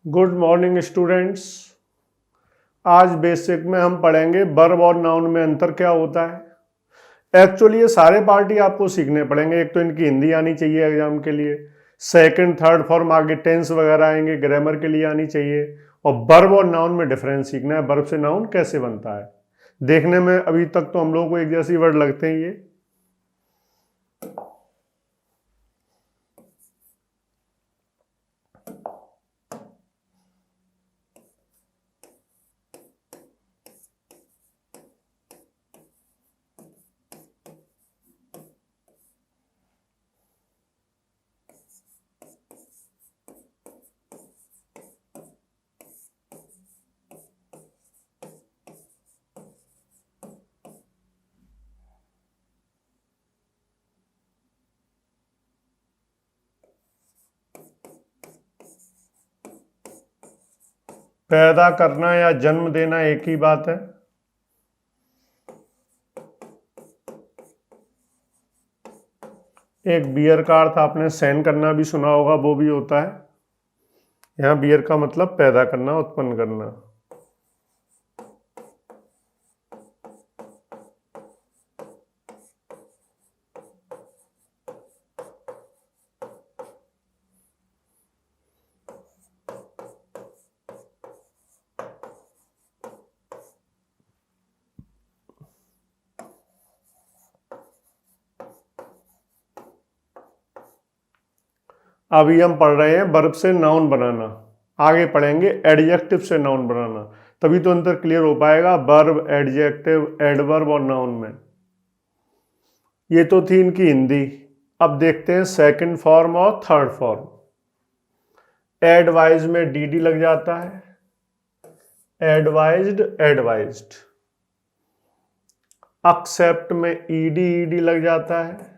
Good morning students. आज basic में हम पढ़ेंगे वर्ब और नाउन में अंतर क्या होता है। एक्चुअली ये सारे पार्ट ही आपको सीखने पड़ेंगे। एक तो इनकी हिंदी आनी चाहिए एग्जाम के लिए, सेकंड थर्ड फॉर्म आगे टेंस वगैरह आएंगे, ग्रामर के लिए आनी चाहिए, और वर्ब और नाउन में डिफरेंस सीखना है। वर्ब से नाउन कैसे बनता है। देखने में अभी तक तो हम लोगों को एक जैसी वर्ड लगते हैं ये। पैदा करना या जन्म देना एक ही बात है। एक बियर का अर्थ आपने सेंड करना भी सुना होगा, वो भी होता है। यहाँ बियर का मतलब पैदा करना, उत्पन्न करना। अभी हम पढ़ रहे हैं वर्ब से नाउन बनाना, आगे पढ़ेंगे एडजेक्टिव से नाउन बनाना, तभी तो अंतर क्लियर हो पाएगा वर्ब, एडजेक्टिव, एडवर्ब और नाउन में। ये तो थी इनकी हिंदी। अब देखते हैं सेकंड फॉर्म और थर्ड फॉर्म। एडवाइज में डीडी लग जाता है, एडवाइज्ड, एडवाइज्ड। एक्सेप्ट में ईडी ईडी लग जाता है,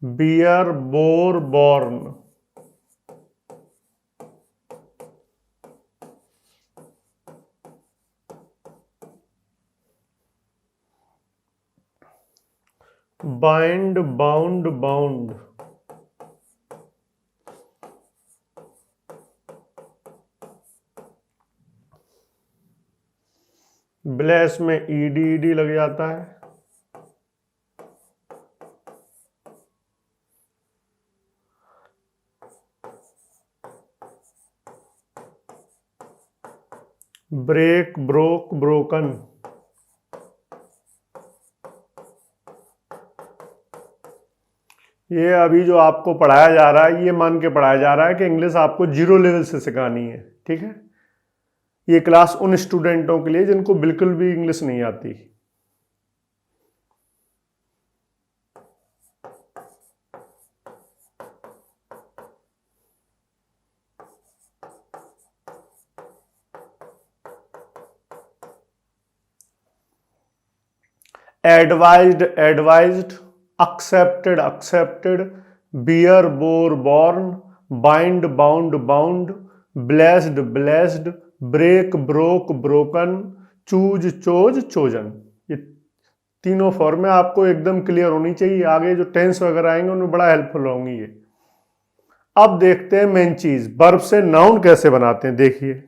bear, bore, born. Bind, bound, bound. Bless में ईडी ईडी लग जाता है, ब्रेक, ब्रोक, ब्रोकन। ये अभी जो आपको पढ़ाया जा रहा है, ये मान के पढ़ाया जा रहा है कि इंग्लिश आपको 0 लेवल से सिखानी है, ठीक है। ये क्लास उन स्टूडेंटों के लिए जिनको बिल्कुल भी इंग्लिश नहीं आती। Advised, advised. Accepted, accepted. Bear, bore, born. Bind, bound, bound. Blessed, blessed. Break, broke, broken. Choose, chose, chosen. ये तीनों फॉर्में आपको एकदम क्लियर होनी चाहिए। आगे जो टेंस वगैरह आएंगे उनमें बड़ा हेल्पफुल होंगी ये। अब देखते हैं मेन चीज, वर्ब से नाउन कैसे बनाते हैं। देखिए,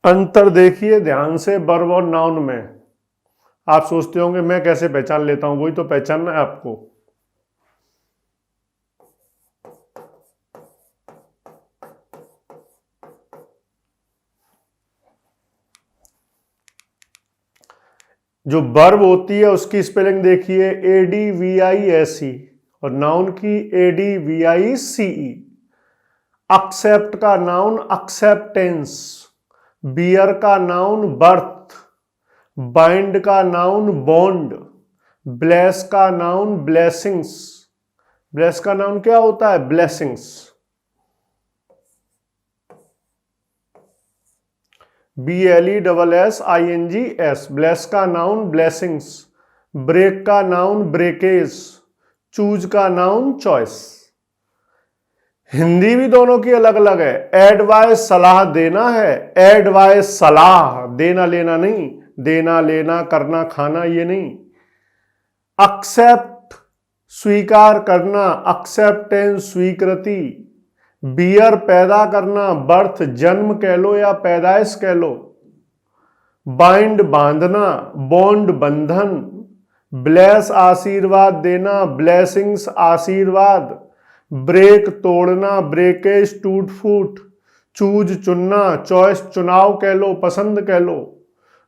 अंतर देखिए ध्यान से वर्ब और नाउन में। आप सोचते होंगे मैं कैसे पहचान लेता हूं, वही तो पहचानना है आपको। जो वर्ब होती है उसकी स्पेलिंग देखिए ADVISE और नाउन की ADVICE। एक्सेप्ट का नाउन एक्सेप्टेंस, बियर का नाउन बर्थ, बाइंड का नाउन बॉन्ड, ब्लेस का नाउन ब्लेसिंग्स। ब्लेस का नाउन क्या होता है? ब्लेसिंग्स। BLESSINGS, ब्लेस का नाउन ब्लेसिंग्स, ब्रेक का नाउन ब्रेकेज, चूज का नाउन चॉइस। हिंदी भी दोनों की अलग अलग है। एडवाइस सलाह देना है, एडवाइस सलाह, देना लेना नहीं, देना लेना करना खाना ये नहीं। एक्सेप्ट स्वीकार करना, एक्सेप्टेंस स्वीकृति। बियर पैदा करना, बर्थ जन्म कह लो या पैदाइश कह लो। बाइंड बांधना, बॉन्ड बंधन। ब्लेस आशीर्वाद देना, ब्लेसिंग्स आशीर्वाद। ब्रेक तोड़ना, ब्रेकेज टूट फूट। चूज चुनना, चॉइस चुनाव कह लो, पसंद कह लो।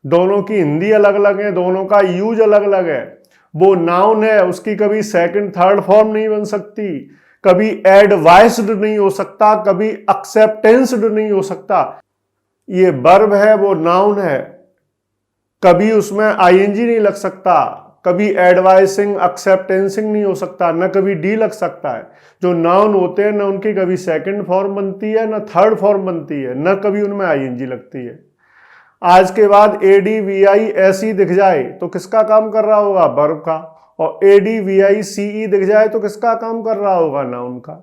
दोनों की हिंदी अलग अलग है, दोनों का यूज अलग अलग है। वो नाउन है, उसकी कभी सेकंड थर्ड फॉर्म नहीं बन सकती, कभी एडवाइस्ड नहीं हो सकता, कभी एक्सेप्टेंस्ड नहीं हो सकता। ये वर्ब है, वो नाउन है, कभी उसमें आईएनजी नहीं लग सकता, कभी एडवाइसिंग एक्सेप्टेंसिंग नहीं हो सकता, न कभी डी लग सकता है। जो नाउन होते हैं ना उनकी कभी सेकंड फॉर्म बनती है ना थर्ड फॉर्म बनती है, न कभी उनमें आईएनजी लगती है। आज के बाद ADVISE दिख जाए तो किसका काम कर रहा होगा? वर्ब का। और ADVICE दिख जाए तो किसका काम कर रहा होगा? नाउन का।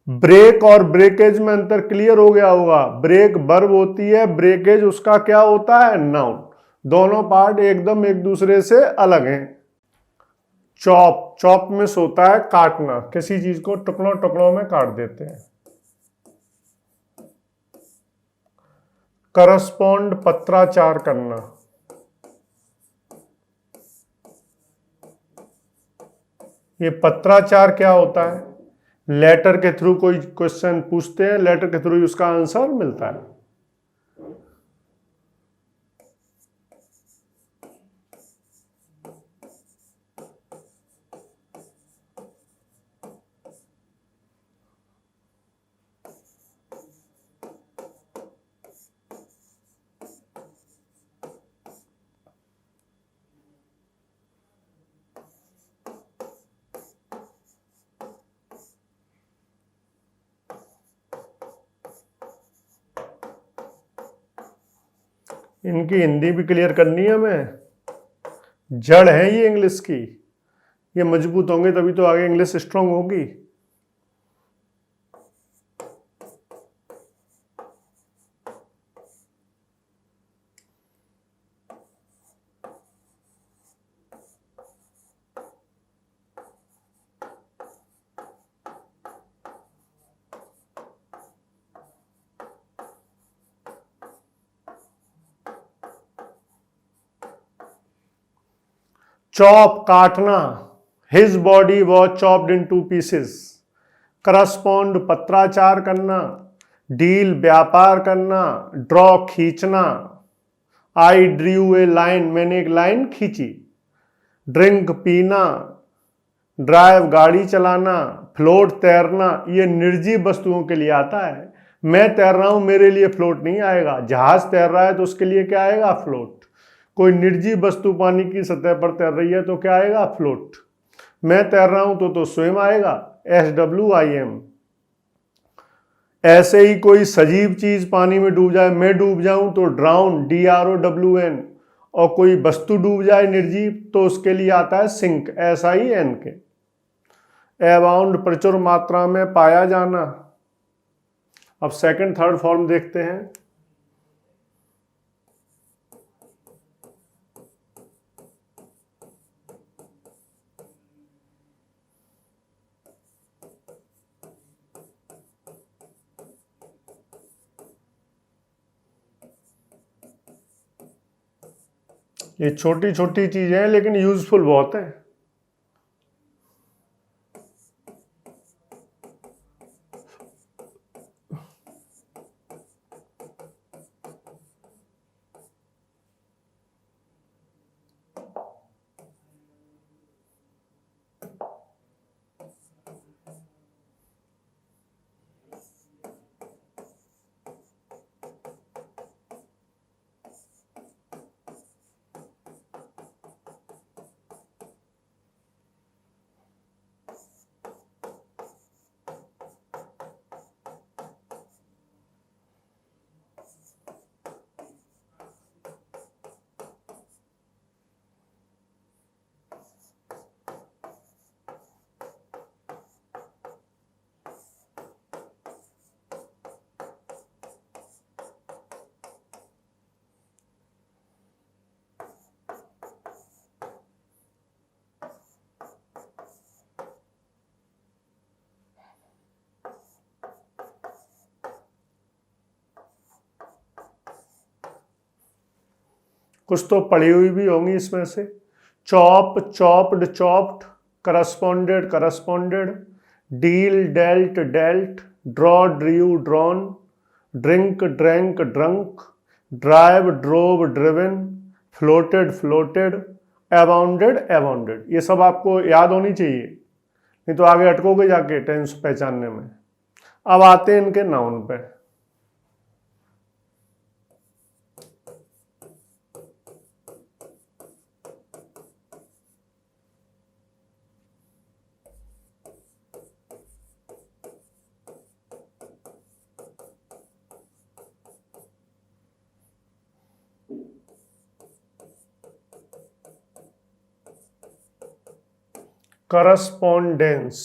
ब्रेक और ब्रेकेज में अंतर क्लियर हो गया होगा। ब्रेक वर्ब होती है, ब्रेकेज उसका क्या होता है? नाउन। दोनों पार्ट एकदम एक दूसरे से अलग हैं। चॉप, चॉप में होता है काटना, किसी चीज को टुकड़ों टुकड़ों में काट देते हैं। करस्पॉन्ड पत्राचार करना। ये पत्राचार क्या होता है? लेटर के थ्रू कोई क्वेश्चन पूछते हैं, लेटर के थ्रू उसका आंसर मिलता है। इनकी हिंदी भी क्लियर करनी है हमें। जड़ है ये इंग्लिश की, ये मजबूत होंगे तभी तो आगे इंग्लिश स्ट्रांग होगी। चॉप काटना, his body was chopped in 2 pieces. Correspond पत्राचार करना, डील व्यापार करना, ड्रॉ खींचना। आई ड्रू ए लाइन, मैंने एक लाइन खींची। ड्रिंक पीना, ड्राइव गाड़ी चलाना, फ्लोट तैरना। ये निर्जीव वस्तुओं के लिए आता है। मैं तैर रहा हूं, मेरे लिए फ्लोट नहीं आएगा। जहाज तैर रहा है तो उसके लिए क्या आएगा? फ्लोट। कोई निर्जीव वस्तु पानी की सतह पर तैर रही है तो क्या आएगा? फ्लोट। मैं तैर रहा हूं तो स्विम आएगा, SWIM। ऐसे ही कोई सजीव चीज पानी में डूब जाए, मैं डूब जाऊं तो ड्राउन, DROWN। और कोई वस्तु डूब जाए निर्जीव तो उसके लिए आता है सिंक, SINK। अबाउंड प्रचुर मात्रा में पाया जाना। अब सेकंड थर्ड फॉर्म देखते हैं। ये छोटी छोटी चीजें हैं लेकिन यूजफुल बहुत है। कुछ तो पढ़ी हुई भी होंगी इसमें से। Chop, chopped, chopped, corresponded, corresponded, deal, dealt, dealt, draw, drew, drawn, drink, drank, drunk, drive, drove, driven, floated, floated, abounded, abounded. ये सब आपको याद होनी चाहिए, नहीं तो आगे अटकोगे जाके टेंस पहचानने में। अब आते हैं इनके नाउन पे। करस्पॉन्डेंस,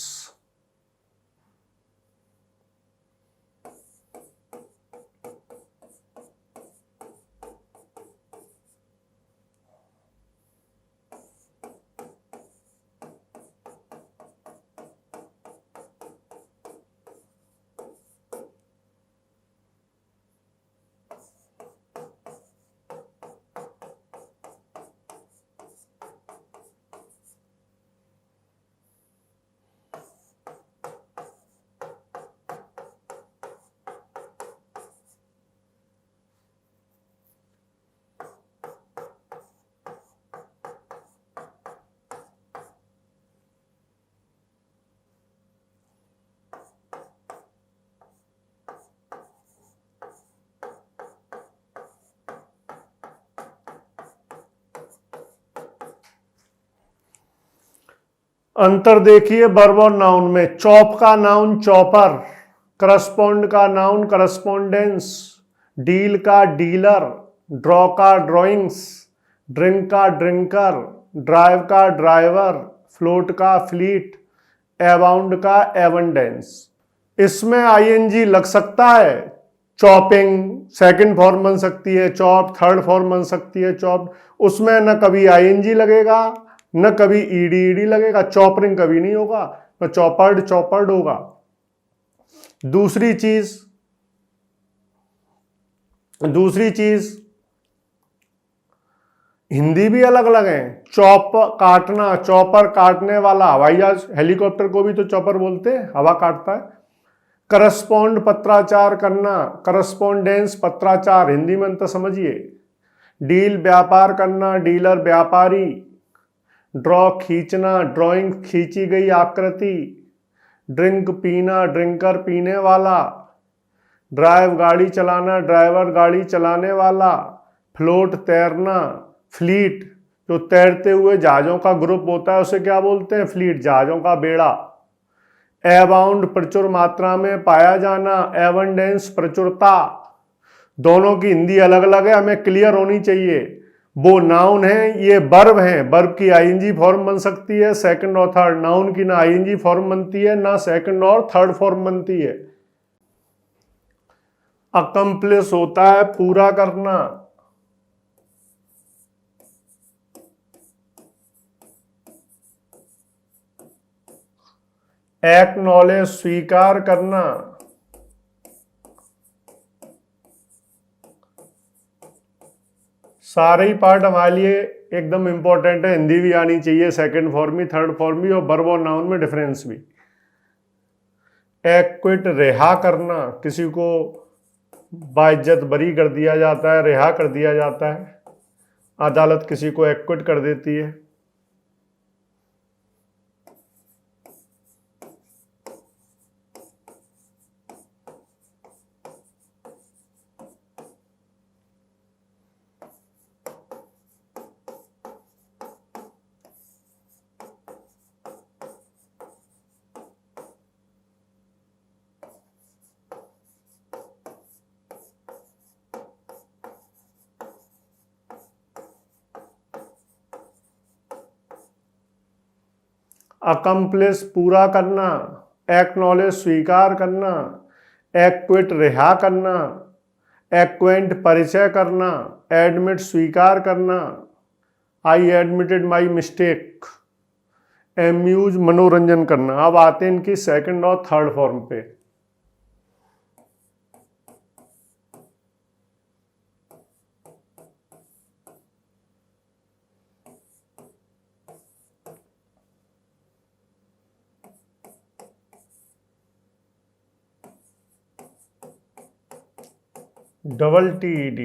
अंतर देखिए वर्ब और नाउन में। चॉप का नाउन चॉपर, करस्पॉन्ड का नाउन करस्पॉन्डेंस, डील का डीलर, ड्रॉ का ड्राइंग्स, ड्रिंक का ड्रिंकर, ड्राइव का ड्राइवर, फ्लोट का फ्लीट, अबाउंड का एबंडेंस। इसमें आईएनजी लग सकता है। चॉपिंग सेकंड फॉर्म बन सकती है, चॉप थर्ड फॉर्म बन सकती है, चॉप। उसमें न कभी आईएनजी लगेगा न कभी ईडी ईडी लगेगा, चॉपरिंग कभी नहीं होगा, न चॉपर्ड चॉपर्ड होगा। दूसरी चीज हिंदी भी अलग अलग है। चॉप काटना, चॉपर काटने वाला, हवाई जहाज हेलीकॉप्टर को भी तो चॉपर बोलते हैं, हवा काटता है। करस्पॉन्ड पत्राचार करना, करस्पॉन्डेंस पत्राचार, हिंदी में अंतर समझिए। डील व्यापार करना, डीलर व्यापारी। ड्रॉ खींचना, ड्राइंग खींची गई आकृति। ड्रिंक पीना, ड्रिंकर पीने वाला। ड्राइव गाड़ी चलाना, ड्राइवर गाड़ी चलाने वाला। फ्लोट तैरना, फ्लीट जो तैरते हुए जहाजों का ग्रुप होता है उसे क्या बोलते हैं, फ्लीट, जहाजों का बेड़ा। अबाउंड प्रचुर मात्रा में पाया जाना, एबंडेंस प्रचुरता। दोनों की हिंदी अलग अलग है, हमें क्लियर होनी चाहिए। वो नाउन है, ये वर्ब है, वर्ब की आईएनजी फॉर्म बन सकती है सेकंड और थर्ड। नाउन की ना आईएनजी फॉर्म बनती है ना सेकंड और थर्ड फॉर्म बनती है। अकम्प्लिश होता है पूरा करना। एक्नॉलेज स्वीकार करना। सारे ही पार्ट हमारे लिए एकदम इंपॉर्टेंट है, हिंदी भी आनी चाहिए, सेकंड फॉर्म भी, थर्ड फॉर्म भी, और वर्ब और नाउन में डिफरेंस भी। एक्विट, रिहा करना, किसी को बाइज्जत बरी कर दिया जाता है, रिहा कर दिया जाता है, अदालत किसी को एक्विट कर देती है। अकम्प्लिस, पूरा करना, एक्नॉलेज, स्वीकार करना, एक्विट, रिहा करना, एक्वेंट, परिचय करना, एडमिट, स्वीकार करना, आई एडमिटेड माई मिस्टेक, एम्यूज, मनोरंजन करना। अब आते हैं इनकी सेकंड और थर्ड फॉर्म पे। Double TED,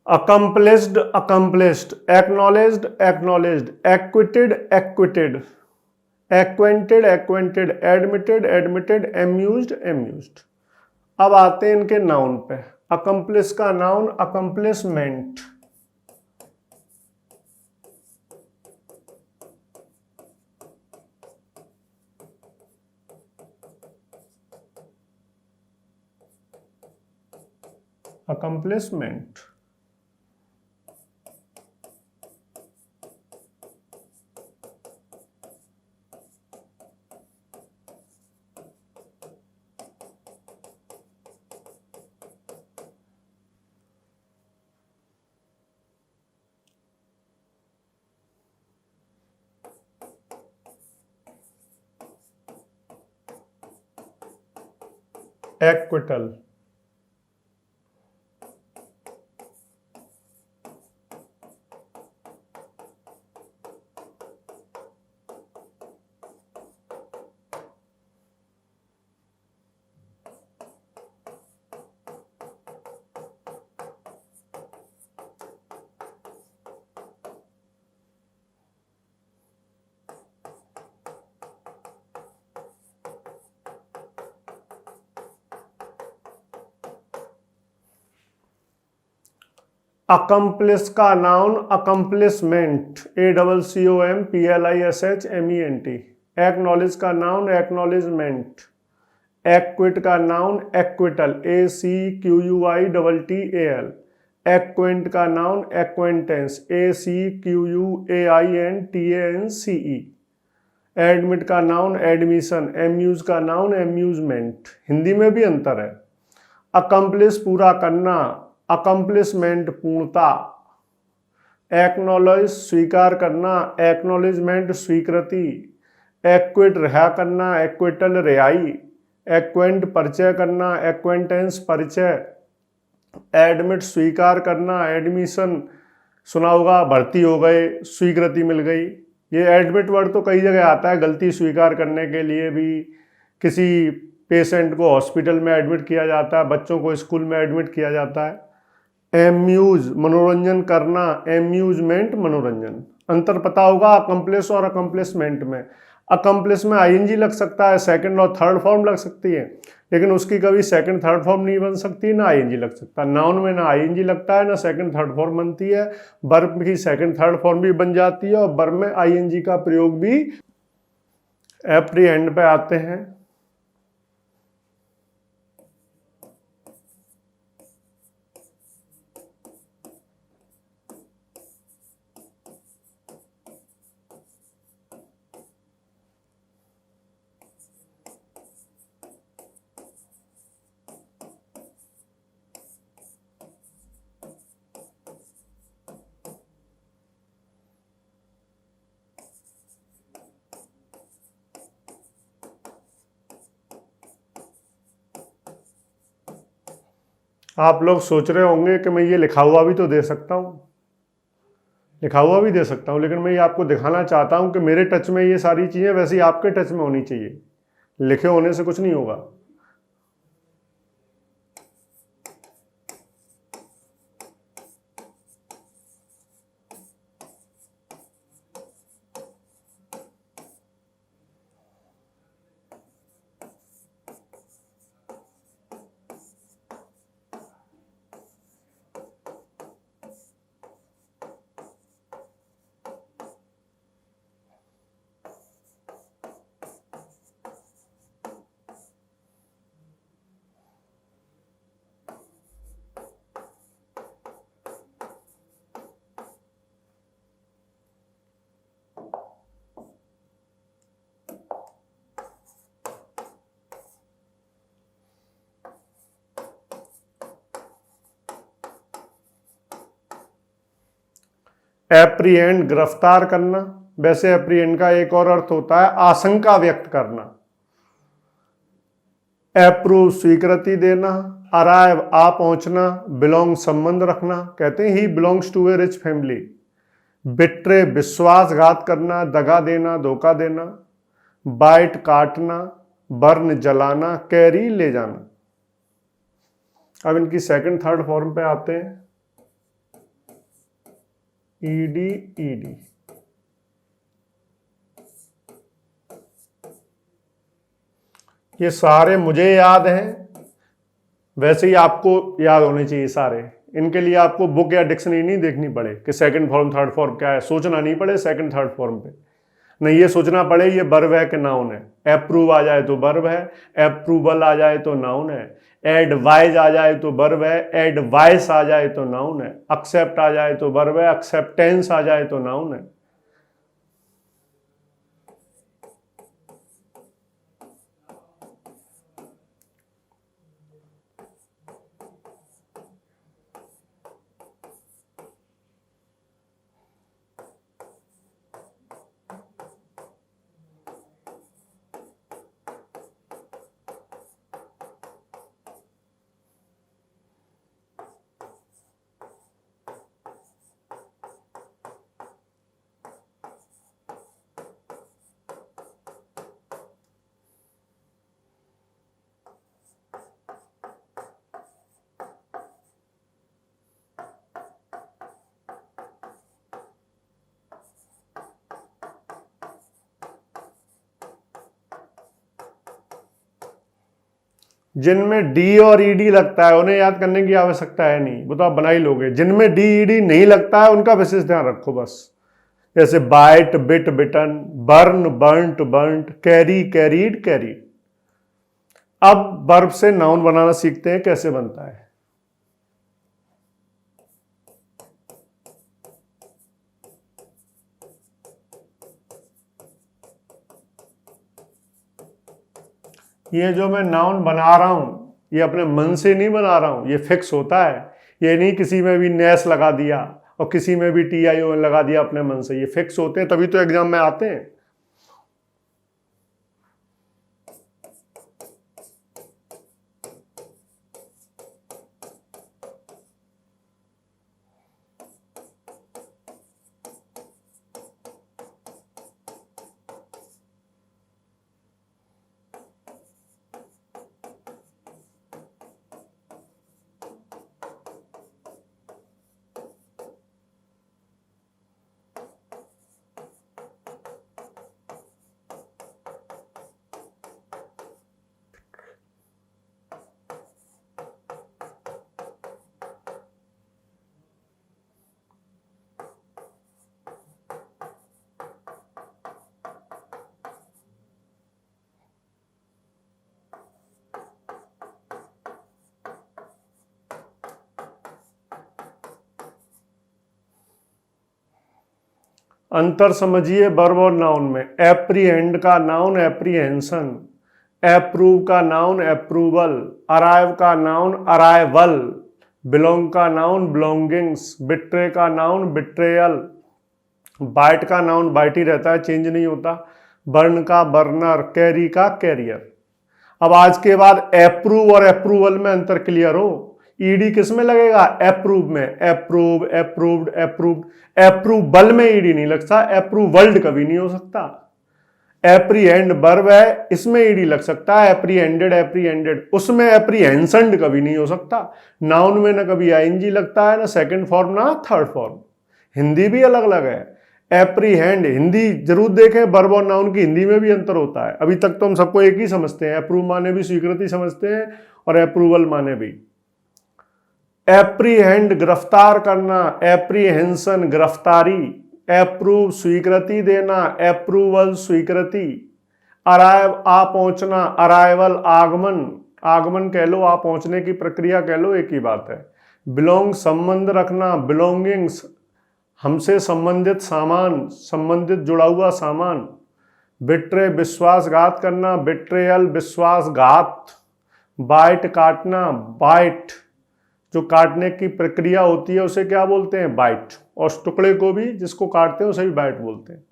accomplished, accomplished, acknowledged, acknowledged, acquitted, acquitted, acquainted, acquainted, admitted, admitted, amused, amused। अब आते हैं इनके नाउन पे। accomplish का noun accomplishment, accomplishment। Acquittal, accomplish का नाउन अकम्प्लिशमेंट, ACCOMPLISHMENT। एक्नॉलेज का नाउन एक्नॉलेजमेंट। एक्विट का नाउन एक्विटल, ACQUITTAL। एक्वेंट का नाउन एक्वेंटेंस, ACQUAINTANCE। एडमिट का नाउन एडमिशन, एम्यूज का नाउन एम्यूजमेंट। हिंदी में भी अंतर है। अकम्प्लिश, पूरा करना, अकम्प्लिशमेंट, पूर्णता। एक्नॉलेज, स्वीकार करना, एक्नॉलेजमेंट, स्वीकृति। एक्विट, रिहा करना, एक्विटल, रिहाई। एक्वेंट, परिचय करना, एक्वेंटेंस, परिचय। एडमिट, स्वीकार करना, एडमिशन सुना होगा, भर्ती हो गए, स्वीकृति मिल गई। ये एडमिट वर्ड तो कई जगह आता है गलती स्वीकार करने के लिए भी। किसी पेशेंट को हॉस्पिटल में एडमिट किया जाता है, बच्चों को स्कूल में एडमिट किया जाता है। एम्यूज, मनोरंजन करना, एम्यूजमेंट, मनोरंजन। अंतर पता होगा अकम्प्लिश और अकम्प्लिशमेंट में। अकम्प्लिश में आईएनजी लग सकता है, सेकंड और थर्ड फॉर्म लग सकती है, लेकिन उसकी कभी सेकंड थर्ड फॉर्म नहीं बन सकती, ना आईएनजी लग सकता। नाउन में ना आईएनजी लगता है, ना सेकंड थर्ड फॉर्म बनती है। वर्ब की सेकंड थर्ड फॉर्म भी बन जाती है, और वर्ब में आईएनजी का प्रयोग भी। एप्रीहेंड पे आते हैं। आप लोग सोच रहे होंगे कि मैं ये लिखा हुआ भी तो दे सकता हूँ, लिखा हुआ भी दे सकता हूँ, लेकिन मैं ये आपको दिखाना चाहता हूँ कि मेरे टच में ये सारी चीज़ें वैसे ही आपके टच में होनी चाहिए, लिखे होने से कुछ नहीं होगा। एप्रीहेंड गिरफ्तार करना, वैसे एप्रीहेंड का एक और अर्थ होता है आशंका व्यक्त करना। अप्रूव स्वीकृति देना, अराइव आ पहुंचना, बिलोंग संबंध रखना, कहते हैं he belongs to a rich family. Betray विश्वासघात करना, दगा देना, धोखा देना। बाइट काटना, बर्न जलाना, कैरी ले जाना। अब इनकी सेकंड थर्ड फॉर्म पे आते हैं। ईडी ईडी, ये सारे मुझे याद हैं, वैसे ही आपको याद होने चाहिए सारे। इनके लिए आपको बुक या डिक्शनरी नहीं देखनी पड़े कि सेकंड फॉर्म थर्ड फॉर्म क्या है, सोचना नहीं पड़े सेकंड थर्ड फॉर्म पे, नहीं ये सोचना पड़े ये वर्ब है कि नाउन है। अप्रूव आ जाए तो वर्ब है, अप्रूवल आ जाए तो नाउन है, एडवाइज आ जाए तो वर्ब है, एडवाइस आ जाए तो नाउन है, एक्सेप्ट आ जाए तो वर्ब है, एक्सेप्टेंस आ जाए तो नाउन है। जिनमें डी और ईडी लगता है उन्हें याद करने की आवश्यकता है नहीं, वो तो आप बना ही लोगे। जिनमें डी ईडी नहीं लगता है उनका विशेष ध्यान रखो बस, जैसे bite bit bitten, burn burnt burnt, carry carried carried. अब वर्ब से नाउन बनाना सीखते हैं कैसे बनता है। ये जो मैं नाउन बना रहा हूं ये अपने मन से नहीं बना रहा हूं, ये फिक्स होता है। ये नहीं किसी में भी नेस लगा दिया और किसी में भी TIO लगा दिया अपने मन से, ये फिक्स होते हैं तभी तो एग्जाम में आते हैं। अंतर समझिए वर्ब और नाउन में। एप्रीहेंड का नाउन एप्रीहेंशन, अप्रूव का नाउन अप्रूवल, अराइव का नाउन अराइवल, बिलोंग का नाउन बिलोंगिंग्स, बिट्रे का नाउन बिट्रेयल, बाइट का नाउन बाइट ही रहता है, चेंज नहीं होता, बर्न का बर्नर, कैरी का कैरियर। अब आज के बाद अप्रूव और अप्रूवल में अंतर क्लियर हो, ईडी किस में लगेगा? अप्रूव में। अप्रूव, अप्रूव्ड, अप्रूव्ड, अप्रूवल में ईडी नहीं लगता, अप्रूवल्ड कभी नहीं हो सकता। एप्रीहेंड वर्ब है, इसमें ईडी लग सकता है, एप्रीहेंडेड, एप्रीहेंडेड, उसमें एप्रीहेंशंड कभी नहीं हो सकता। नाउन में ना कभी आईएनजी लगता है, ना सेकंड फॉर्म ना थर्ड फॉर्म। हिंदी भी अलग अलग है। एप्रीहेंड हिंदी जरूर देखें, वर्ब और नाउन की हिंदी में भी अंतर होता है। अभी तक तो हम सबको एक ही समझते हैं, अप्रूव माने भी स्वीकृति समझते हैं और अप्रूवल माने भी। एप्रीहेंड गिरफ्तार करना, एप्रीहेंशन गिरफ्तारी, अप्रूव स्वीकृति देना, अप्रूवल स्वीकृति, अराइव आ पहुंचना, अराइवल आगमन, आगमन कह लो, आ पहुंचने की प्रक्रिया कह लो, एक ही बात है। बिलोंग संबंध रखना, बिलोंगिंग्स हमसे संबंधित सामान, संबंधित जुड़ा हुआ सामान। बिट्रे विश्वासघात करना, बिट्रेयल विश्वासघात। बाइट काटना, बाइट जो काटने की प्रक्रिया होती है उसे क्या बोलते हैं? बाइट। और उस टुकड़े को भी जिसको काटते हैं उसे भी बाइट बोलते हैं।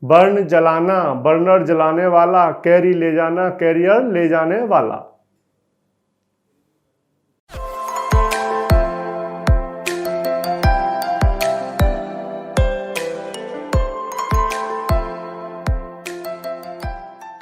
बर्न जलाना, बर्नर जलाने वाला, कैरी ले जाना, कैरियर ले जाने वाला।